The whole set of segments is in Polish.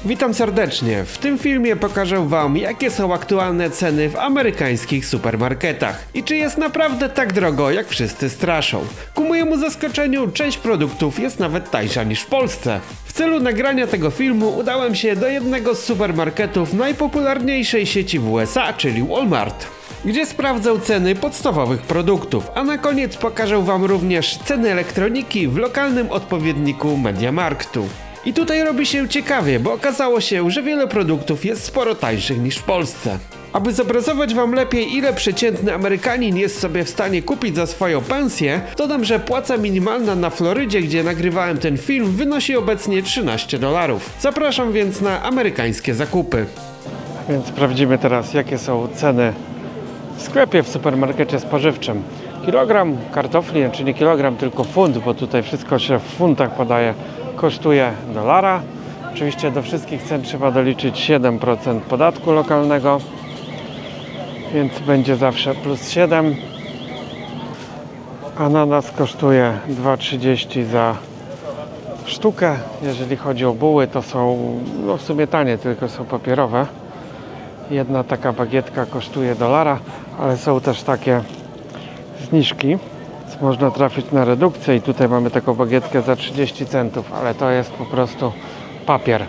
Witam serdecznie. W tym filmie pokażę wam, jakie są aktualne ceny w amerykańskich supermarketach i czy jest naprawdę tak drogo, jak wszyscy straszą. Ku mojemu zaskoczeniu część produktów jest nawet tańsza niż w Polsce. W celu nagrania tego filmu udałem się do jednego z supermarketów najpopularniejszej sieci w USA, czyli Walmart, gdzie sprawdzę ceny podstawowych produktów, a na koniec pokażę wam również ceny elektroniki w lokalnym odpowiedniku MediaMarktu. I tutaj robi się ciekawie, bo okazało się, że wiele produktów jest sporo tańszych niż w Polsce. Aby zobrazować wam lepiej, ile przeciętny Amerykanin jest sobie w stanie kupić za swoją pensję, dodam, że płaca minimalna na Florydzie, gdzie nagrywałem ten film, wynosi obecnie $13. Zapraszam więc na amerykańskie zakupy. Więc sprawdzimy teraz, jakie są ceny w sklepie, w supermarkecie spożywczym. Kilogram kartofli, czy nie kilogram, tylko funt, bo tutaj wszystko się w funtach podaje, kosztuje $1. Oczywiście do wszystkich cen trzeba doliczyć 7% podatku lokalnego, więc będzie zawsze plus 7. Ananas kosztuje $2,30 za sztukę. Jeżeli chodzi o buły, to są w sumie tanie, tylko są papierowe. Jedna taka bagietka kosztuje $1, ale są też takie zniżki, więc można trafić na redukcję i tutaj mamy taką bagietkę za 30 centów, ale to jest po prostu papier.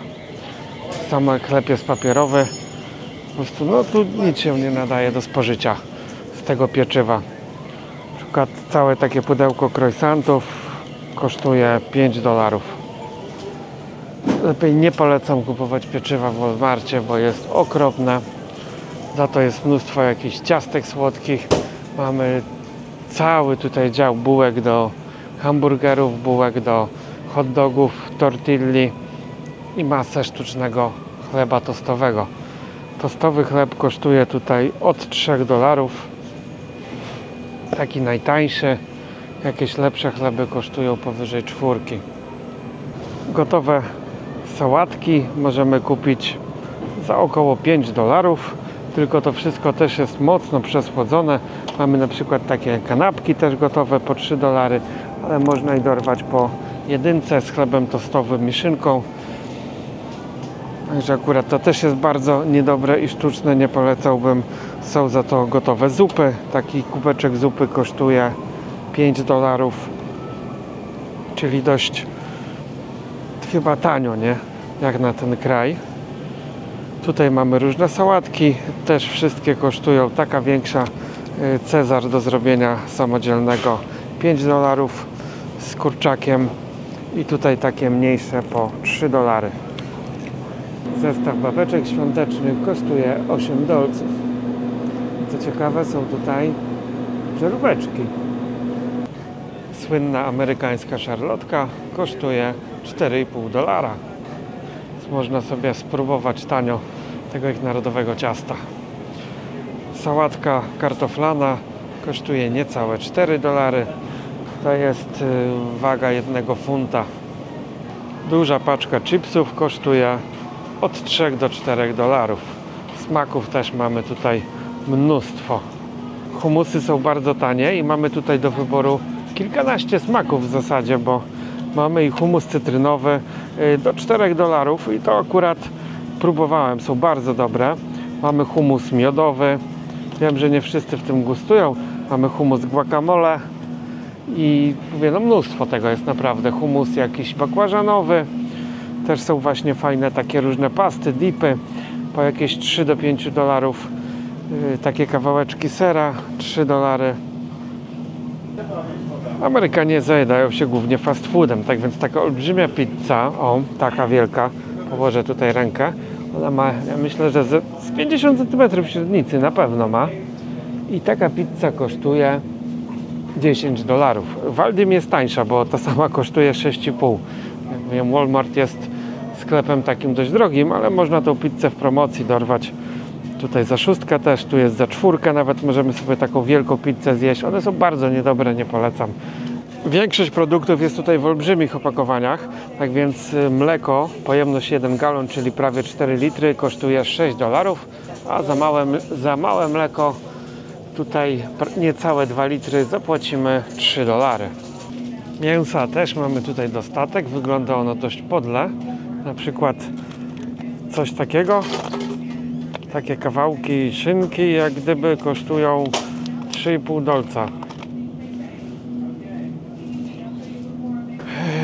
Sam chleb jest papierowy, po prostu tu nic się nie nadaje do spożycia z tego pieczywa. Na przykład całe takie pudełko croissantów kosztuje $5. Lepiej nie polecam kupować pieczywa w Walmarcie, bo jest okropne. Za to jest mnóstwo jakichś ciastek słodkich. Mamy cały tutaj dział bułek do hamburgerów, bułek do hot dogów, tortilli i masę sztucznego chleba tostowego. Tostowy chleb kosztuje tutaj od $3. Taki najtańszy. Jakieś lepsze chleby kosztują powyżej 4. Gotowe sałatki możemy kupić za około $5. Tylko to wszystko też jest mocno przesłodzone. Mamy na przykład takie kanapki też gotowe po $3, ale można i dorwać po jedynce z chlebem tostowym i szynką. Także akurat to też jest bardzo niedobre i sztuczne, nie polecałbym. Są za to gotowe zupy. Taki kubeczek zupy kosztuje $5, czyli dość chyba tanio, nie? Jak na ten kraj. Tutaj mamy różne sałatki, też wszystkie kosztują. Taka większa Cezar do zrobienia samodzielnego $5 z kurczakiem i tutaj takie mniejsze po $3. Zestaw babeczek świątecznych kosztuje $8. Co ciekawe, są tutaj żaróweczki. Słynna amerykańska szarlotka kosztuje $4,5. Więc można sobie spróbować tanio tego ich narodowego ciasta. Sałatka kartoflana kosztuje niecałe $4. To jest waga 1 funta. Duża paczka chipsów kosztuje od $3 do $4. Smaków też mamy tutaj mnóstwo. Humusy są bardzo tanie i mamy tutaj do wyboru kilkanaście smaków w zasadzie, bo mamy i humus cytrynowy do $4 i to akurat próbowałem, są bardzo dobre. Mamy humus miodowy, wiem, że nie wszyscy w tym gustują. Mamy humus guacamole i mówię, mnóstwo tego jest naprawdę. Humus jakiś bakłażanowy, też są właśnie fajne takie różne pasty, dipy po jakieś $3 do $5. Takie kawałeczki sera $3. Amerykanie zajadają się głównie fast foodem, tak więc taka olbrzymia pizza, taka wielka, położę tutaj rękę, ona ma, ja myślę, że z 50 cm średnicy na pewno ma i taka pizza kosztuje $10. W Aldim jest tańsza, bo ta sama kosztuje 6,5. Jak wiem, Walmart jest sklepem takim dość drogim, ale można tą pizzę w promocji dorwać. Tutaj za 6 też, tu jest za 4, nawet możemy sobie taką wielką pizzę zjeść. One są bardzo niedobre, nie polecam. Większość produktów jest tutaj w olbrzymich opakowaniach, tak więc mleko, pojemność 1 galon, czyli prawie 4 litry, kosztuje $6, a za małe mleko, tutaj niecałe 2 litry, zapłacimy $3. Mięsa też mamy tutaj dostatek, wygląda ono dość podle. Na przykład coś takiego. Takie kawałki szynki jak gdyby kosztują 3,5 dolca.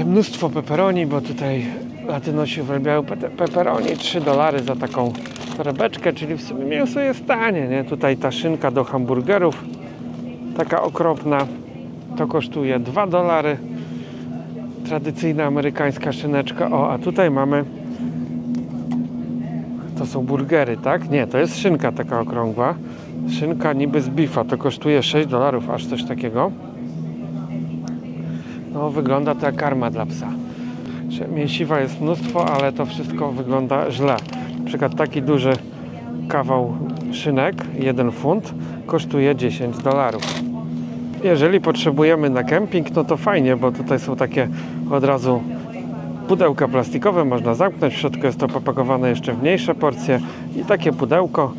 Mnóstwo pepperoni, bo tutaj Latynosi uwielbiają pepperoni. $3 za taką torebeczkę, czyli w sumie mięso jest tanie, nie? Tutaj ta szynka do hamburgerów, taka okropna, to kosztuje $2. Tradycyjna amerykańska szyneczka. O, a tutaj mamy, to są burgery, tak? Nie, to jest szynka taka okrągła. Szynka niby z beefa, to kosztuje $6, aż coś takiego. No, wygląda to jak karma dla psa. Mięsiwa jest mnóstwo, ale to wszystko wygląda źle. Na przykład taki duży kawał szynek, 1 funt, kosztuje $10. Jeżeli potrzebujemy na kemping, no to fajnie, bo tutaj są takie od razu pudełka plastikowe, można zamknąć, w środku jest to popakowane jeszcze w mniejsze porcje i takie pudełko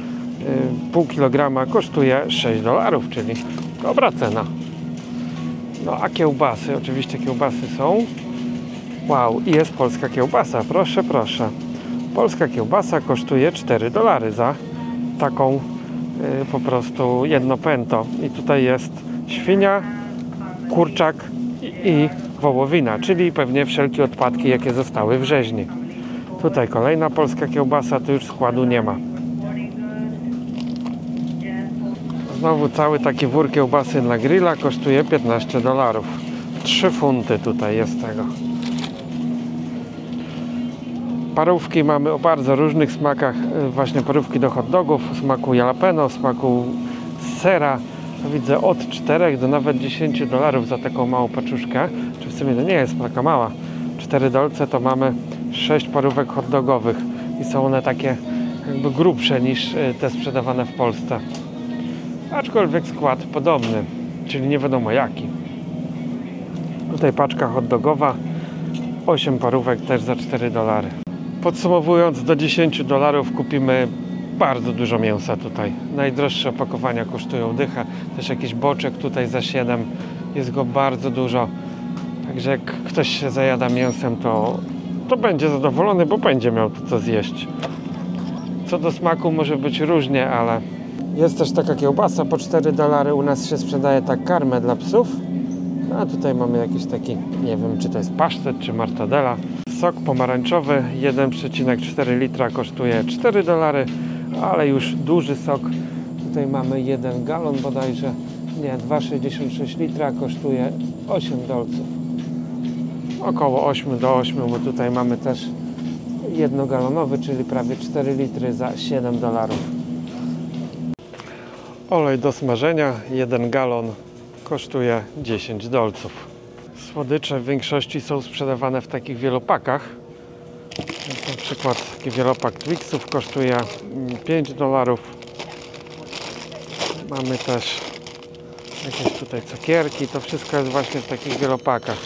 pół kilograma kosztuje $6, czyli dobra cena. No a kiełbasy, oczywiście kiełbasy są. Wow, i jest polska kiełbasa, proszę, proszę. Polska kiełbasa kosztuje $4 za taką po prostu jedno pęto. I tutaj jest świnia, kurczak i wołowina, czyli pewnie wszelkie odpadki, jakie zostały w rzeźni. Tutaj kolejna polska kiełbasa, tu już składu nie ma. Znowu cały taki wór kiełbasy na grilla kosztuje $15. 3 funty tutaj jest tego. Parówki mamy o bardzo różnych smakach, właśnie parówki do hot dogów, smaku jalapeno, smaku sera. Widzę od 4 do nawet $10 za taką małą paczuszkę. Czy w sumie to nie jest taka mała. 4 dolce to mamy 6 parówek hot dogowych i są one takie jakby grubsze niż te sprzedawane w Polsce. Aczkolwiek skład podobny, czyli nie wiadomo jaki. Tutaj paczka hot dogowa, 8 parówek też za $4. Podsumowując, do $10 kupimy bardzo dużo mięsa tutaj. Najdroższe opakowania kosztują dychę. Też jakiś boczek tutaj za 7. Jest go bardzo dużo. Także jak ktoś się zajada mięsem, to będzie zadowolony, bo będzie miał tu co zjeść. Co do smaku może być różnie, ale jest też taka kiełbasa po $4. U nas się sprzedaje tak karmę dla psów. A tutaj mamy jakiś taki, nie wiem czy to jest pasztet czy martadela. Sok pomarańczowy 1,4 litra kosztuje $4, ale już duży sok. Tutaj mamy 1 galon bodajże. Nie, 2,66 litra kosztuje 8 dolców. Około 8 do 8, bo tutaj mamy też jednogalonowy, czyli prawie 4 litry za $7. Olej do smażenia 1 galon kosztuje 10 dolców. Słodycze w większości są sprzedawane w takich wielopakach. Na przykład taki wielopak Twixów kosztuje $5. Mamy też jakieś tutaj cukierki. To wszystko jest właśnie w takich wielopakach.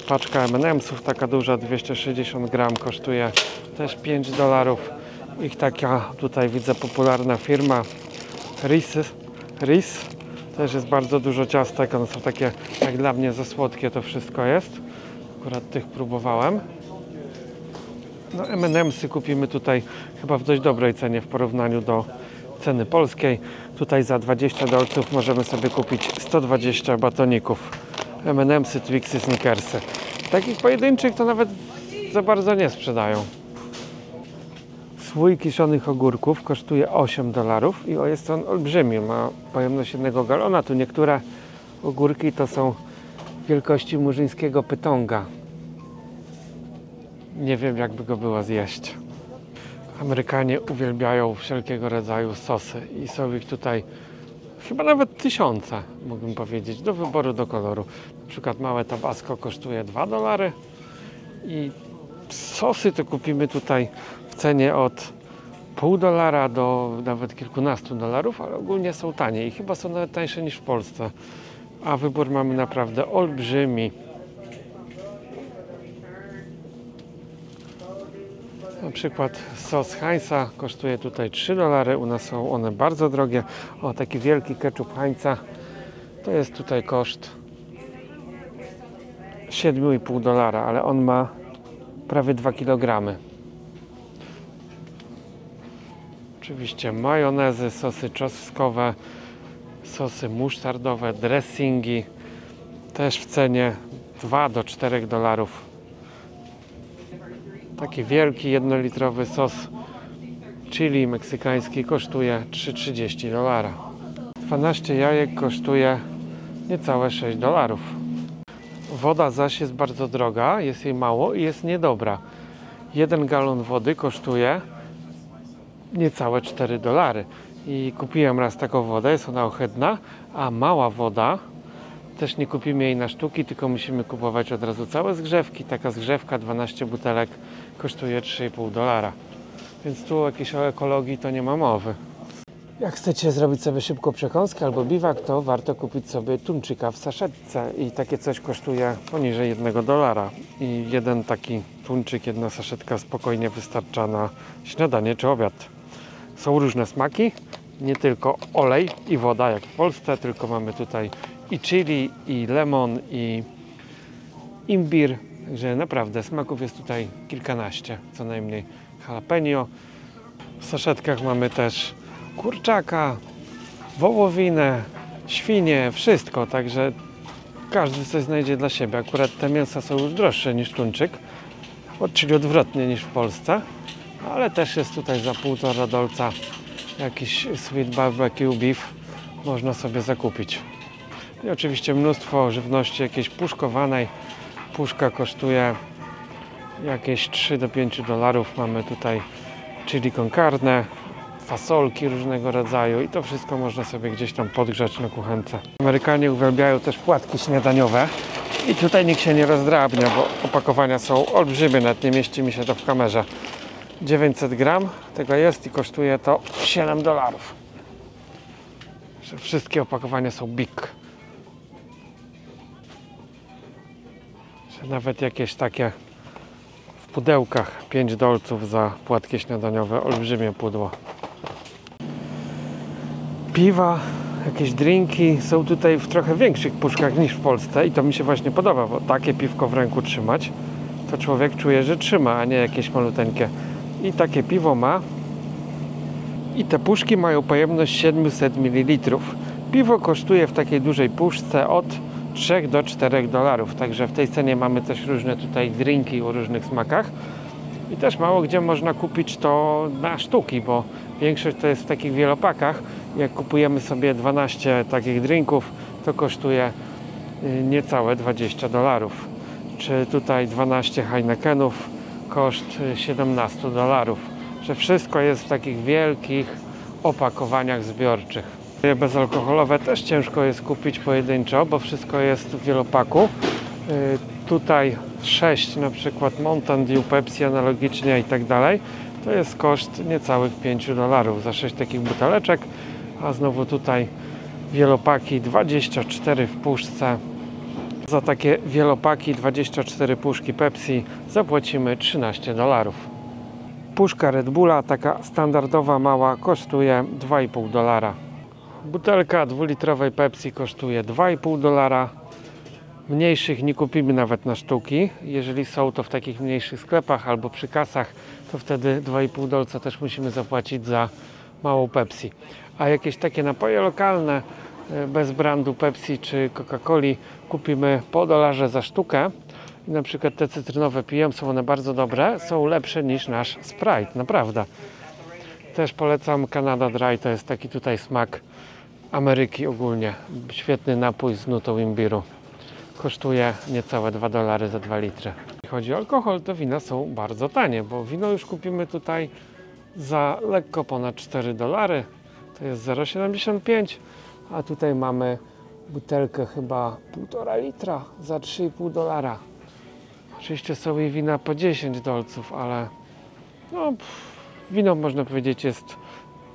Paczka M&M'sów taka duża, 260 gram, kosztuje też $5. Ich taka tutaj widzę popularna firma Reese. Też jest bardzo dużo ciastek, one są takie jak dla mnie za słodkie to wszystko jest. Akurat tych próbowałem. No M&M'sy kupimy tutaj chyba w dość dobrej cenie w porównaniu do ceny polskiej. Tutaj za 20 dolców możemy sobie kupić 120 batoników. M&M'sy, Twixy, Snickersy. Takich pojedynczych to nawet za bardzo nie sprzedają. Słój kiszonych ogórków kosztuje $8 i jest on olbrzymi, ma pojemność 1 galona. Tu niektóre ogórki to są wielkości murzyńskiego pytonga. Nie wiem jakby go było zjeść. Amerykanie uwielbiają wszelkiego rodzaju sosy i są ich tutaj chyba nawet 1000, mógłbym powiedzieć, do wyboru, do koloru. Na przykład małe tabasco kosztuje $2 i sosy to kupimy tutaj w cenie od $0,5 do nawet kilkunastu dolarów, ale ogólnie są tanie i chyba są nawet tańsze niż w Polsce. A wybór mamy naprawdę olbrzymi. Na przykład sos Heinza kosztuje tutaj $3, u nas są one bardzo drogie. O, taki wielki ketchup Heinza to jest tutaj koszt $7,5, ale on ma prawie 2 kg. Oczywiście majonezy, sosy czosnkowe, sosy musztardowe, dressingi. Też w cenie 2 do 4 dolarów. Taki wielki, jednolitrowy sos chili meksykański kosztuje 3,30 dolara. 12 jajek kosztuje niecałe 6 dolarów. Woda zaś jest bardzo droga, jest jej mało i jest niedobra. 1 galon wody kosztuje niecałe 4 dolary. I kupiłem raz taką wodę, jest ona ohydna, a mała woda, też nie kupimy jej na sztuki, tylko musimy kupować od razu całe zgrzewki. Taka zgrzewka, 12 butelek, kosztuje 3,5 dolara. Więc tu jakiejś o ekologii to nie ma mowy. Jak chcecie zrobić sobie szybką przekąskę albo biwak, to warto kupić sobie tuńczyka w saszetce i takie coś kosztuje poniżej 1 dolara. I jeden taki tuńczyk, jedna saszetka spokojnie wystarcza na śniadanie czy obiad. Są różne smaki, nie tylko olej i woda jak w Polsce, tylko mamy tutaj i chili, i lemon, i imbir. Także naprawdę smaków jest tutaj kilkanaście, co najmniej. Jalapeno. W saszetkach mamy też kurczaka, wołowinę, świnie, wszystko. Także każdy coś znajdzie dla siebie. Akurat te mięsa są już droższe niż tuńczyk, czyli odwrotnie niż w Polsce. Ale też jest tutaj za 1,5 dolca jakiś sweet barbecue beef. Można sobie zakupić. I oczywiście mnóstwo żywności jakiejś puszkowanej. Puszka kosztuje jakieś 3 do 5 dolarów. Mamy tutaj chili con carne, fasolki różnego rodzaju i to wszystko można sobie gdzieś tam podgrzać na kuchence. Amerykanie uwielbiają też płatki śniadaniowe i tutaj nikt się nie rozdrabnia, bo opakowania są olbrzymie, nawet nie mieści mi się to w kamerze. 900 gram tego jest i kosztuje to 7 dolarów. Wszystkie opakowania są big. Nawet jakieś takie w pudełkach 5 dolców za płatki śniadaniowe, olbrzymie pudło. Piwa, jakieś drinki są tutaj w trochę większych puszkach niż w Polsce i to mi się właśnie podoba, bo takie piwko w ręku trzymać, to człowiek czuje, że trzyma, a nie jakieś maluteńkie. I takie piwo ma i te puszki mają pojemność 700 ml. Piwo kosztuje w takiej dużej puszce od 3 do 4 dolarów, także w tej cenie mamy też różne tutaj drinki o różnych smakach i też mało gdzie można kupić to na sztuki, bo większość to jest w takich wielopakach. Jak kupujemy sobie 12 takich drinków, to kosztuje niecałe 20 dolarów. Czy tutaj 12 Heinekenów koszt 17 dolarów. Że wszystko jest w takich wielkich opakowaniach zbiorczych. Bezalkoholowe też ciężko jest kupić pojedynczo, bo wszystko jest w wielopaku. Tutaj 6 na przykład Mountain Dew, Pepsi analogicznie i tak dalej. To jest koszt niecałych 5 dolarów za 6 takich buteleczek. A znowu tutaj wielopaki 24 w puszce. Za takie wielopaki 24 puszki Pepsi zapłacimy 13 dolarów. Puszka Red Bulla, taka standardowa mała, kosztuje 2,5 dolara. Butelka 2-litrowej Pepsi kosztuje 2,5 dolara. Mniejszych nie kupimy nawet na sztuki. Jeżeli są to w takich mniejszych sklepach albo przy kasach, to wtedy 2,5 dolca też musimy zapłacić za małą Pepsi. A jakieś takie napoje lokalne bez brandu Pepsi czy Coca-Coli kupimy po dolarze za sztukę. I na przykład te cytrynowe piję, są one bardzo dobre, są lepsze niż nasz Sprite, naprawdę. Też polecam Canada Dry, to jest taki tutaj smak Ameryki ogólnie. Świetny napój z nutą imbiru. Kosztuje niecałe 2 dolary za 2 litry. Jeśli chodzi o alkohol, to wina są bardzo tanie, bo wino już kupimy tutaj za lekko ponad 4 dolary. To jest 0,75, a tutaj mamy butelkę chyba 1,5 litra za 3,5 dolara. Oczywiście są i wina po 10 dolców, ale no, wino można powiedzieć jest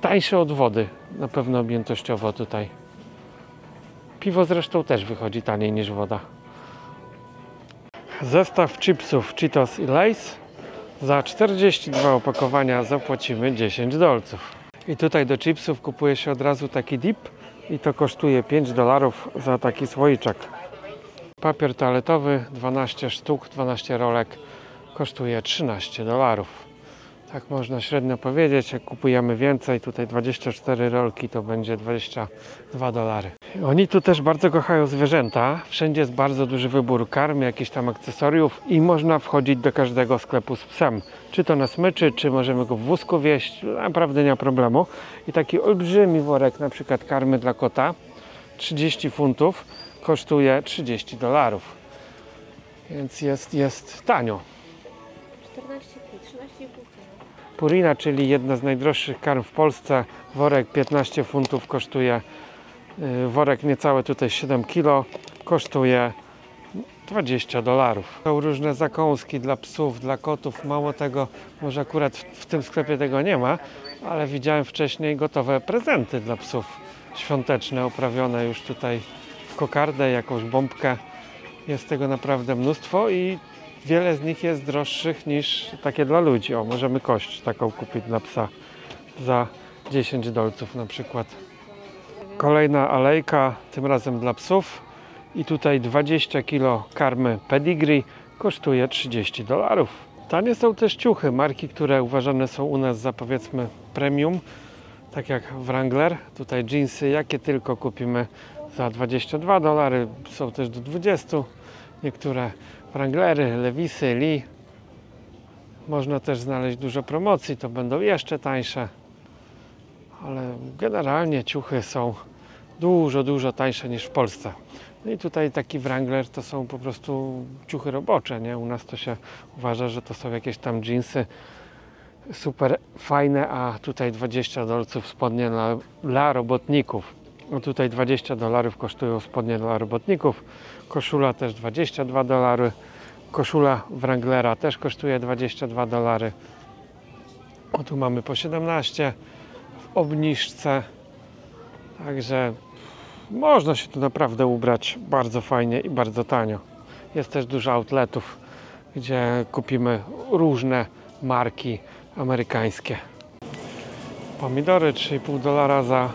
tańsze od wody, na pewno objętościowo tutaj. Piwo zresztą też wychodzi taniej niż woda. Zestaw chipsów Cheetos i Lay's. Za 42 opakowania zapłacimy 10 dolców. I tutaj do chipsów kupuje się od razu taki dip i to kosztuje 5 dolarów za taki słoiczek. Papier toaletowy 12 sztuk, 12 rolek kosztuje 13 dolarów. Tak można średnio powiedzieć, jak kupujemy więcej, tutaj 24 rolki to będzie $22. Oni tu też bardzo kochają zwierzęta, wszędzie jest bardzo duży wybór karm, jakichś tam akcesoriów i można wchodzić do każdego sklepu z psem. Czy to na smyczy, czy możemy go w wózku wieźć, naprawdę nie ma problemu. I taki olbrzymi worek, na przykład karmy dla kota, 30 funtów, kosztuje $30. Więc jest tanio. 13,5. Purina, czyli jedna z najdroższych karm w Polsce, worek 15 funtów kosztuje, worek niecałe tutaj 7 kg kosztuje $20. Są różne zakąski dla psów, dla kotów, mało tego, może akurat w tym sklepie tego nie ma, ale widziałem wcześniej gotowe prezenty dla psów świąteczne, oprawione już tutaj w kokardę, jakąś bombkę. Jest tego naprawdę mnóstwo i wiele z nich jest droższych niż takie dla ludzi. O, możemy kość taką kupić dla psa za $10 na przykład. Kolejna alejka, tym razem dla psów. I tutaj 20 kg karmy pedigree kosztuje $30. Tanie są też ciuchy, marki, które uważane są u nas za, powiedzmy, premium. Tak jak Wrangler. Tutaj jeansy, jakie tylko kupimy za $22. Są też do 20. Niektóre Wranglery, Lewisy, Lee. Można też znaleźć dużo promocji, to będą jeszcze tańsze. Ale generalnie ciuchy są dużo tańsze niż w Polsce. No i tutaj taki Wrangler to są po prostu ciuchy robocze, nie? U nas to się uważa, że to są jakieś tam jeansy super fajne, a tutaj $20 spodnie dla robotników. No tutaj $20 kosztują spodnie dla robotników. Koszula też $22. Koszula Wranglera też kosztuje $22. O, tu mamy po 17 w obniżce. Także można się tu naprawdę ubrać bardzo fajnie i bardzo tanio. Jest też dużo outletów, gdzie kupimy różne marki amerykańskie. Pomidory $3,5 za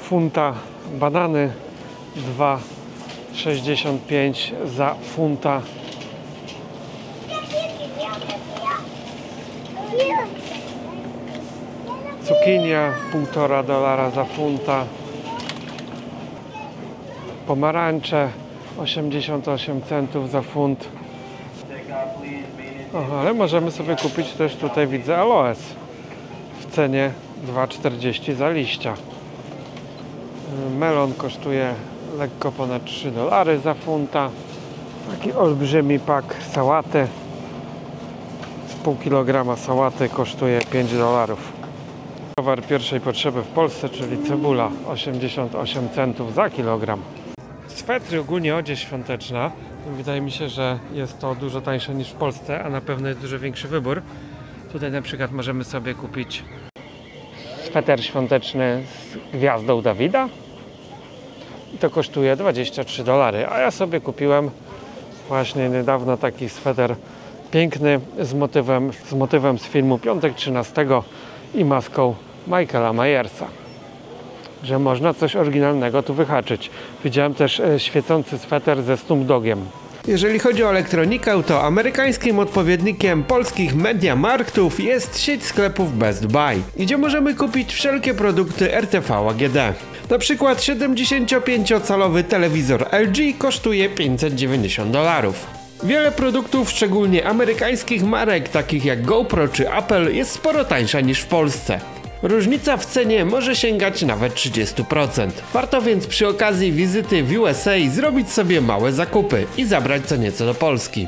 funta, banany 2,65 za funta. Cukinia $1,5 za funta. Pomarańcze 88 centów za funt. Aha, ale możemy sobie kupić też, tutaj widzę, aloes w cenie $2,40 za liścia. Melon kosztuje lekko ponad $3 za funta. Taki olbrzymi pak sałaty. Z pół kilograma sałaty kosztuje $5. Towar pierwszej potrzeby w Polsce, czyli cebula, 88 centów za kilogram. Swetry, ogólnie odzież świąteczna. Wydaje mi się, że jest to dużo tańsze niż w Polsce, a na pewno jest dużo większy wybór. Tutaj na przykład możemy sobie kupić sweter świąteczny z gwiazdą Dawida i to kosztuje $23, a ja sobie kupiłem właśnie niedawno taki sweter piękny z motywem z filmu Piątek 13 i maską Michaela Myersa. Że można coś oryginalnego tu wyhaczyć. Widziałem też świecący sweter ze Snoop Dogiem. Jeżeli chodzi o elektronikę, to amerykańskim odpowiednikiem polskich MediaMarktów jest sieć sklepów Best Buy, gdzie możemy kupić wszelkie produkty RTV AGD. Na przykład 75-calowy telewizor LG kosztuje $590. Wiele produktów, szczególnie amerykańskich marek, takich jak GoPro czy Apple, jest sporo tańsza niż w Polsce. Różnica w cenie może sięgać nawet 30%. Warto więc przy okazji wizyty w USA zrobić sobie małe zakupy i zabrać co nieco do Polski.